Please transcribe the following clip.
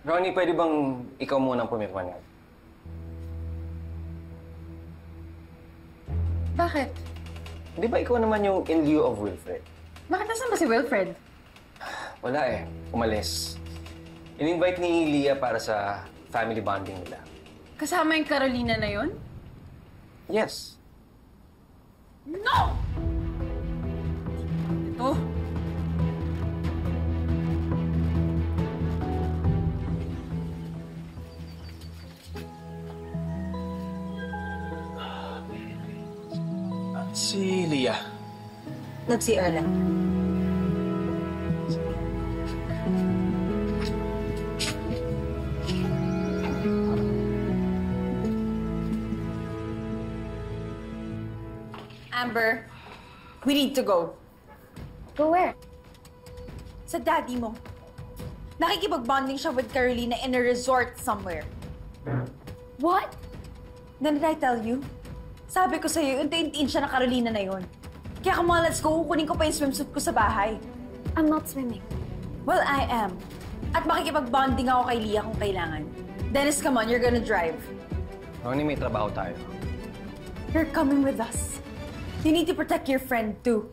Ronnie, pwede bang ikaw munang pumirma niyan? Bakit? Di ba ikaw naman yung in lieu of Wilfred? Bakit nasan ba si Wilfred? Wala eh. Umalis. In-invite ni Leah para sa family bonding nila. Kasama yung Carolina na yun? Yes. No! Ito. Si Leah. Nag-CR lang. Amber, we need to go. Go where? Sa daddy mo. Nakikipag-bonding siya with Carolina in a resort somewhere. What? Then did I tell you? Sabi ko sa'yo, unti-untiin siya na Carolina na yon. Kaya come on, let's go. Kukunin ko pa yung swimsuit ko sa bahay. I'm not swimming. Well, I am. At makikipag-bonding ako kay Leah kung kailangan. Dennis, come on, you're gonna drive. Ronnie, may trabaho tayo. You're coming with us. You need to protect your friend too.